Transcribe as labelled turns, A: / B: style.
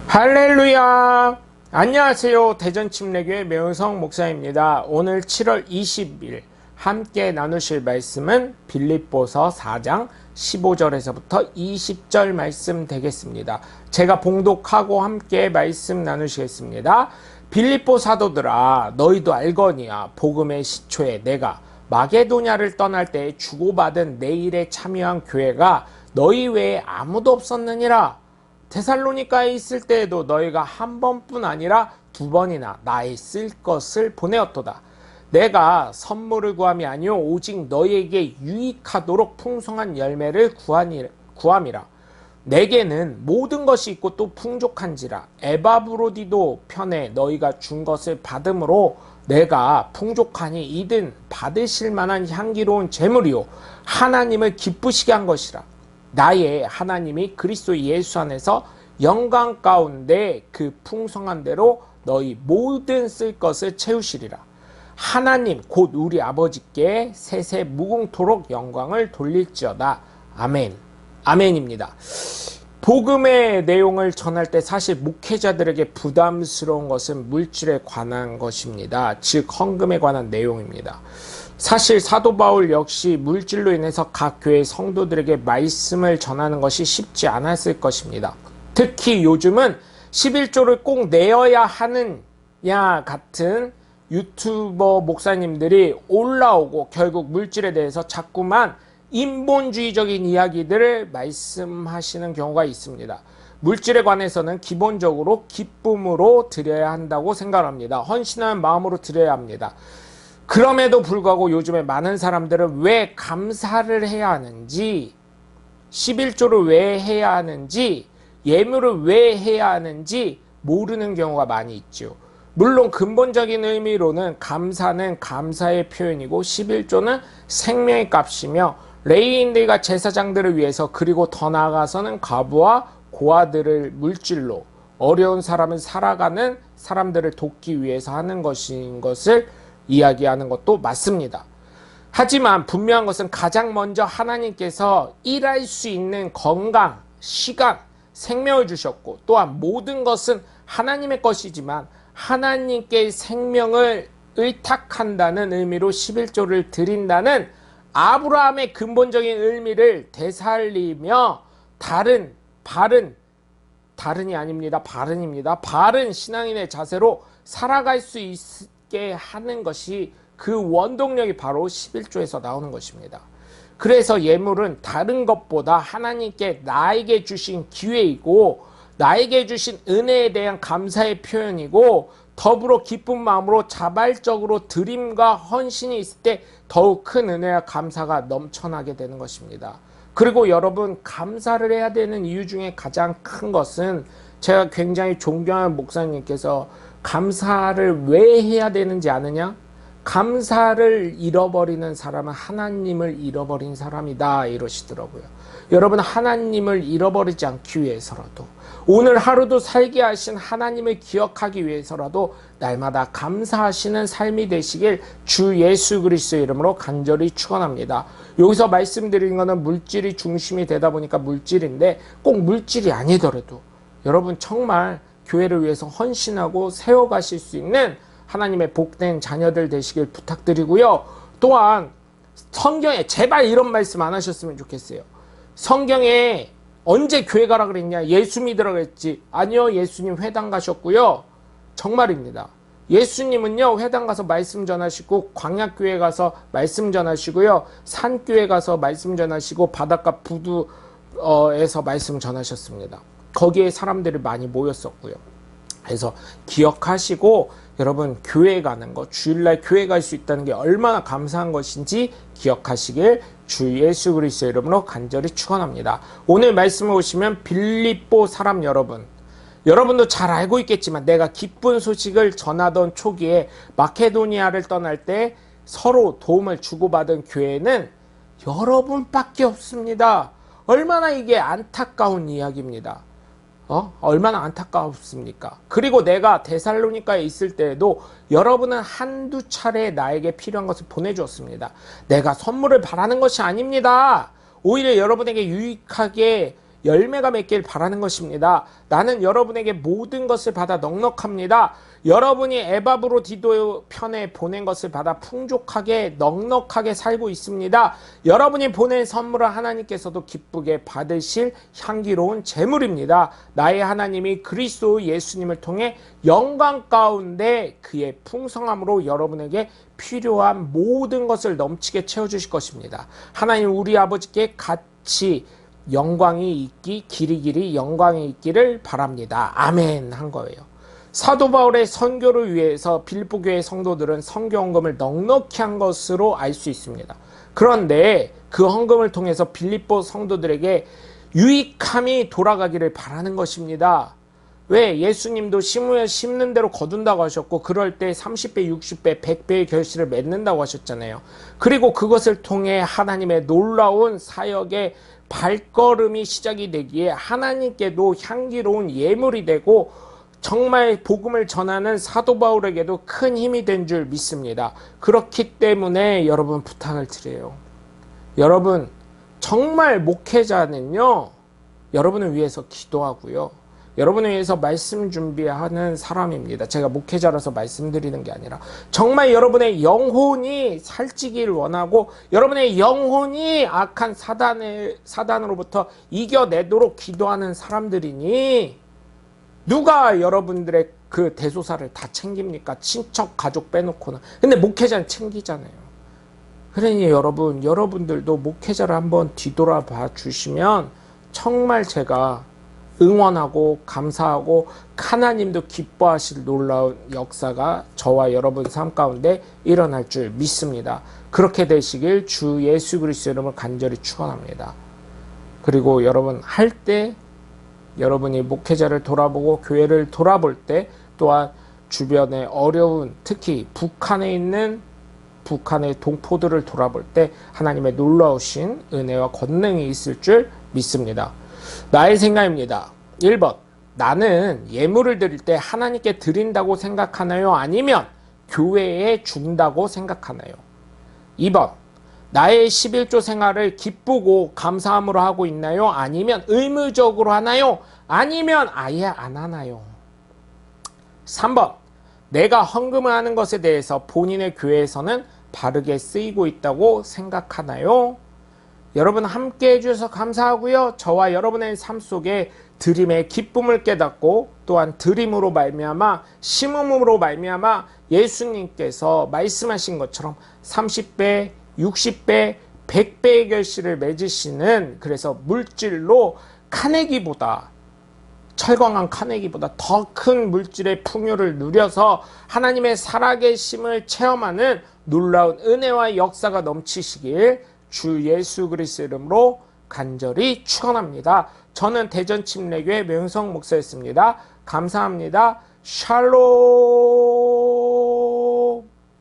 A: 할렐루야! 안녕하세요. 대전침례교회 매운성 목사입니다. 오늘 7월 20일 함께 나누실 말씀은 빌립보서 4장 15절에서부터 20절 말씀 되겠습니다. 제가 봉독하고 함께 말씀 나누시겠습니다. 빌립보 사도들아, 너희도 알거니와 복음의 시초에 내가 마게도냐를 떠날 때 주고받은 내 일에 참여한 교회가 너희 외에 아무도 없었느니라. 데살로니가에 있을 때에도 너희가 한 번뿐 아니라 두 번이나 나의 쓸 것을 보내었도다. 내가 선물을 구함이 아니요 오직 너희에게 유익하도록 풍성한 열매를 구함이라. 내게는 모든 것이 있고 또 풍족한지라. 에바브로디도 편에 너희가 준 것을 받음으로 내가 풍족하니 이든 받으실 만한 향기로운 제물이요 하나님을 기쁘시게 한 것이라. 나의 하나님이 그리스도 예수 안에서 영광 가운데 그 풍성한 대로 너희 모든 쓸 것을 채우시리라. 하나님 곧 우리 아버지께 세세 무궁토록 영광을 돌릴지어다. 아멘. 아멘입니다. 복음의 내용을 전할 때 사실 목회자들에게 부담스러운 것은 물질에 관한 것입니다. 즉 헌금에 관한 내용입니다. 사실 사도 바울 역시 물질로 인해서 각 교회 성도들에게 말씀을 전하는 것이 쉽지 않았을 것입니다. 특히 요즘은 11조를 꼭 내어야 하느냐 같은 유튜버 목사님들이 올라오고 결국 물질에 대해서 자꾸만 인본주의적인 이야기들을 말씀하시는 경우가 있습니다. 물질에 관해서는 기본적으로 기쁨으로 드려야 한다고 생각합니다. 헌신한 마음으로 드려야 합니다. 그럼에도 불구하고 요즘에 많은 사람들은 왜 감사를 해야 하는지, 11조를 왜 해야 하는지, 예물을 왜 해야 하는지 모르는 경우가 많이 있죠. 물론 근본적인 의미로는 감사는 감사의 표현이고 11조는 생명의 값이며 레위인들과 제사장들을 위해서 그리고 더 나아가서는 과부와 고아들을 물질로 어려운 사람을 살아가는 사람들을 돕기 위해서 하는 것인 것을 이야기하는 것도 맞습니다. 하지만 분명한 것은 가장 먼저 하나님께서 일할 수 있는 건강, 시간, 생명을 주셨고 또한 모든 것은 하나님의 것이지만 하나님께 생명을 의탁한다는 의미로 11조를 드린다는 아브라함의 근본적인 의미를 되살리며 바른 신앙인의 자세로 살아갈 수 있게 하는 것이 그 원동력이 바로 11조에서 나오는 것입니다. 그래서 예물은 다른 것보다 하나님께 나에게 주신 기회이고 나에게 주신 은혜에 대한 감사의 표현이고 더불어 기쁜 마음으로 자발적으로 드림과 헌신이 있을 때 더욱 큰 은혜와 감사가 넘쳐나게 되는 것입니다. 그리고 여러분, 감사를 해야 되는 이유 중에 가장 큰 것은 제가 굉장히 존경하는 목사님께서 감사를 왜 해야 되는지 아느냐? 감사를 잃어버리는 사람은 하나님을 잃어버린 사람이다 이러시더라고요. 여러분, 하나님을 잃어버리지 않기 위해서라도 오늘 하루도 살게 하신 하나님을 기억하기 위해서라도 날마다 감사하시는 삶이 되시길 주 예수 그리스도의 이름으로 간절히 축원합니다. 여기서 말씀드리는 것은 물질이 중심이 되다 보니까 물질인데 꼭 물질이 아니더라도 여러분 정말 교회를 위해서 헌신하고 세워가실 수 있는 하나님의 복된 자녀들 되시길 부탁드리고요. 또한 성경에 제발 이런 말씀 안 하셨으면 좋겠어요. 성경에 언제 교회 가라 그랬냐? 예수 믿으라 그랬지. 아니요, 예수님 회당 가셨고요. 정말입니다. 예수님은요 회당 가서 말씀 전하시고 광야교회 가서 말씀 전하시고요. 산교회 가서 말씀 전하시고 바닷가 부두에서 말씀 전하셨습니다. 거기에 사람들이 많이 모였었고요. 그래서 기억하시고 여러분 교회 가는 것, 주일날 교회 갈 수 있다는 게 얼마나 감사한 것인지 기억하시길 주 예수 그리스도의 이름으로 간절히 축원합니다. 오늘 말씀을 보시면 빌립보 사람 여러분도 잘 알고 있겠지만 내가 기쁜 소식을 전하던 초기에 마케도니아를 떠날 때 서로 도움을 주고받은 교회는 여러분밖에 없습니다. 얼마나 이게 안타까운 이야기입니다. 얼마나 안타깝습니까? 그리고 내가 데살로니가에 있을 때에도 여러분은 한두 차례 나에게 필요한 것을 보내주었습니다. 내가 선물을 바라는 것이 아닙니다. 오히려 여러분에게 유익하게 열매가 맺길 바라는 것입니다. 나는 여러분에게 모든 것을 받아 넉넉합니다. 여러분이 에바브로디도 편에 보낸 것을 받아 풍족하게 넉넉하게 살고 있습니다. 여러분이 보낸 선물을 하나님께서도 기쁘게 받으실 향기로운 재물입니다. 나의 하나님이 그리스도 예수님을 통해 영광 가운데 그의 풍성함으로 여러분에게 필요한 모든 것을 넘치게 채워주실 것입니다. 하나님 우리 아버지께 같이 영광이 있기 길이 영광이 있기를 바랍니다. 아멘 한 거예요. 사도 바울의 선교를 위해서 빌립보 교회 성도들은 선교 헌금을 넉넉히 한 것으로 알 수 있습니다. 그런데 그 헌금을 통해서 빌립보 성도들에게 유익함이 돌아가기를 바라는 것입니다. 왜? 예수님도 심는 대로 거둔다고 하셨고 그럴 때 30배, 60배, 100배의 결실을 맺는다고 하셨잖아요. 그리고 그것을 통해 하나님의 놀라운 사역의 발걸음이 시작이 되기에 하나님께도 향기로운 예물이 되고 정말 복음을 전하는 사도 바울에게도 큰 힘이 된 줄 믿습니다. 그렇기 때문에 여러분 부탁을 드려요. 여러분 정말 목회자는요. 여러분을 위해서 기도하고요. 여러분을 위해서 말씀 준비하는 사람입니다. 제가 목회자라서 말씀드리는 게 아니라 정말 여러분의 영혼이 살찌기를 원하고 여러분의 영혼이 악한 사단으로부터 이겨내도록 기도하는 사람들이니 누가 여러분들의 그 대소사를 다 챙깁니까? 친척, 가족 빼놓고는. 근데 목회자는 챙기잖아요. 그러니 여러분들도 목회자를 한번 뒤돌아봐 주시면 정말 제가 응원하고 감사하고 하나님도 기뻐하실 놀라운 역사가 저와 여러분 삶 가운데 일어날 줄 믿습니다. 그렇게 되시길 주 예수 그리스도 이름으로 간절히 축원합니다. 그리고 여러분 할 때 여러분이 목회자를 돌아보고 교회를 돌아볼 때 또한 주변의 어려운 특히 북한에 있는 북한의 동포들을 돌아볼 때 하나님의 놀라우신 은혜와 권능이 있을 줄 믿습니다. 나의 생각입니다. 1번 나는 예물을 드릴 때 하나님께 드린다고 생각하나요? 아니면 교회에 준다고 생각하나요? 2번 나의 11조 생활을 기쁘고 감사함으로 하고 있나요? 아니면 의무적으로 하나요? 아니면 아예 안 하나요? 3번 내가 헌금을 하는 것에 대해서 본인의 교회에서는 바르게 쓰이고 있다고 생각하나요? 여러분 함께 해주셔서 감사하고요. 저와 여러분의 삶 속에 드림의 기쁨을 깨닫고 또한 드림으로 말미암아 심음으로 말미암아 예수님께서 말씀하신 것처럼 30배, 60배, 100배의 결실을 맺으시는 그래서 물질로 철광한 카네기보다 더 큰 물질의 풍요를 누려서 하나님의 살아계심을 체험하는 놀라운 은혜와 역사가 넘치시길 주 예수 그리스도 이름으로 간절히 축원합니다. 저는 대전침례교회 명성 목사였습니다. 감사합니다. 샬롬.